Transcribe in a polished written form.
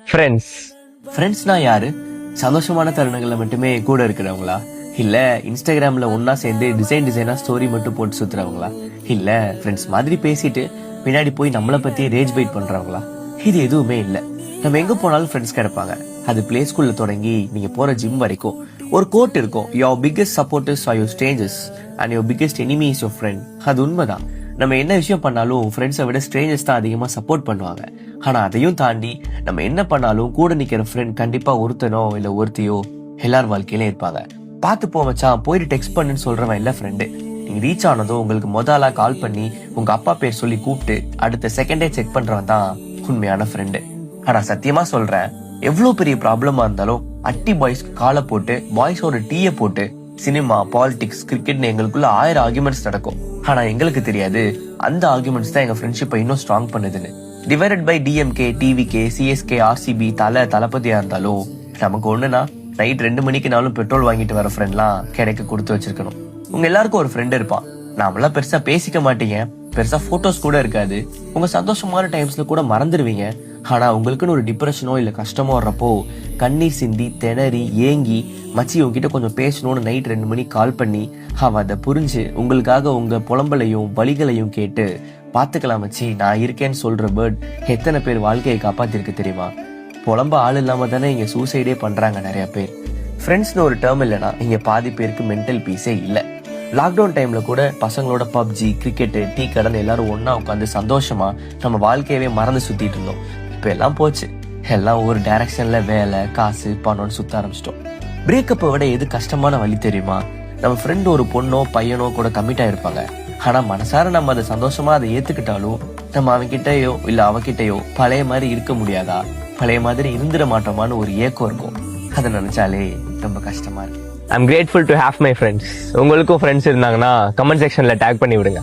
ஃப்ரெண்ட்ஸ்னா யாரு? சந்தோஷமான தருணங்கள்ல மட்டுமே கூட இருக்கிறவங்களா? இல்ல இன்ஸ்டாகிராம்ல ஒன்னா சேர்ந்து டிசைனா ஸ்டோரி மட்டும் போட்டு சுத்துறவங்களா? இல்ல ஃப்ரெண்ட்ஸ் மாதிரி பேசிட்டு பின்னாடி போய் நம்மளை பத்தி ரேஜ் பைட் பண்றவங்களா? இது எதுவுமே இல்ல. நம்ம எங்க போனாலும் ஃப்ரெண்ட்ஸ் கிடைப்பாங்க. அது பிளே ஸ்கூல்ல தொடங்கி நீங்க போற ஜிம் வரைக்கும் ஒரு கோட் இருக்கும். Your biggest supporters are your strangers and your biggest enemy is your friend. அது உண்மைதான். நம்ம என்ன விஷயம் பண்ணாலும் ஃப்ரெண்ட்ஸை விட ஸ்ட்ரேஞ்சர்ஸ் தான் அதிகமா சப்போர்ட் பண்ணுவாங்க. ஆனா அதையும் தாண்டி நம்ம என்ன பண்ணாலும் கூட நிக்கிற ஃப்ரெண்ட் கண்டிப்பா ஒருத்தனோ இல்ல ஒருத்தையோ எல்லார் வாழ்க்கையிலும் இருப்பாங்க. பார்த்து போ மச்சான், போயிட்டு டெக்ஸ்ட் பண்ணுன்னு சொல்றவன் இல்ல ஃப்ரெண்டு. நீங்க ரீச் ஆனதும் உங்களுக்கு முதலா கால் பண்ணி உங்க அப்பா பேர் சொல்லி கூப்பிட்டு அடுத்த செகண்டே செக் பண்றவன் தான் உண்மையான ஃப்ரெண்டு. ஆனா சத்தியமா சொல்றேன், எவ்வளவு பெரிய ப்ராப்ளமா இருந்தாலும் அட்டி பாய்ஸ்க்கு காலை போட்டு பாய்ஸோட டீய போட்டு சினிமா, பாலிடிக்ஸ், கிரிக்கெட்னு எங்களுக்குள்ள 1000 ஆர்குமெண்ட்ஸ் நடக்கும். ஆனா எங்களுக்கு தெரியாது அந்த ஆர்குமெண்ட்ஸ் தான் எங்க ஃப்ரெண்ட்ஷிப்பை இன்னும் ஸ்ட்ராங் பண்ணுதுன்னு. Divided by DMK, TVK, CSK, RCB, தளபதியா இருந்தாலும் நமக்கு ஒண்ணுனா நைட் 2 மணிக்குனாலும் பெட்ரோல் வாங்கிட்டு வர ஃப்ரெண்ட்லாம் கிடைக்க கொடுத்து வச்சிருக்கணும். உங்க எல்லாருக்கும் ஒரு ஃப்ரெண்ட் இருப்பான். நாமெல்லாம் பெருசா பேசிக்க மாட்டீங்க, பெருசா போட்டோஸ் கூட இருக்காது, உங்க சந்தோஷமான டைம்ஸ்ல கூட மறந்துடுவீங்க. ஆனா உங்களுக்குன்னு ஒரு டிப்ரெஷனோ இல்ல கஷ்டமோ வர்றப்போ கண்ணீர் சிந்தி திணறி ஏங்கி மச்சி உங்ககிட்ட கொஞ்சம் பேசணும்னு நைட் 2 மணிக்கு கால் பண்ணி அவ அதை புரிஞ்சு உங்களுக்காக உங்க புலம்பலையும் வலிகளையும் கேட்டு பாத்துக்கலாம் மச்சி நான் இருக்கேன்னு சொல்ற பேர்ட் எத்தனை பேர் வாழ்க்கையை காப்பாத்திருக்கு தெரியுமா? புலம்ப ஆள் இல்லாம தானே இங்க சூசைடே பண்றாங்க நிறைய பேர். ஃப்ரெண்ட்ஸ்னு ஒரு டேர்ம் இல்லைன்னா இங்க பாதி பேருக்கு மென்டல் பீஸே இல்ல. லாக்டவுன் டைம்ல கூட பசங்களோட பப்ஜி, கிரிக்கெட், டீ கடன் எல்லாரும் ஒன்னா உட்காந்து சந்தோஷமா நம்ம வாழ்க்கையவே மறந்து சுத்திட்டு இருந்தோம். இப்ப எல்லாம் போச்சு. எல்லாம் ஒரு டைரக்ஷன்ல வேலை, காசு, பணம்னு சுத்த ஆரம்பிச்சிட்டோம். பிரேக்கப்பை விட எது கஷ்டமான வழி தெரியுமா? நம்ம ஃப்ரெண்ட் ஒரு பொண்ணோ பையனோ கூட கமிட் ஆயிருப்பாங்க. ஆனா மனசார நம்ம அதை சந்தோஷமா அதை ஏத்துக்கிட்டாலும் நம்ம அவன்கிட்டயோ இல்ல அவகிட்டயோ பழைய மாதிரி இருக்க முடியாதா, பழைய மாதிரி இருந்துட மாட்டோமான்னு ஒரு ஏக்கம் இருக்கும். அதை நினைச்சாலே ரொம்ப கஷ்டமா இருக்கு. I'm grateful to have my friends. உங்களுக்கும் ஃப்ரெண்ட்ஸ் இருந்தாங்கன்னா கமெண்ட் செக்ஷன்ல டேக் பண்ணி விடுங்க.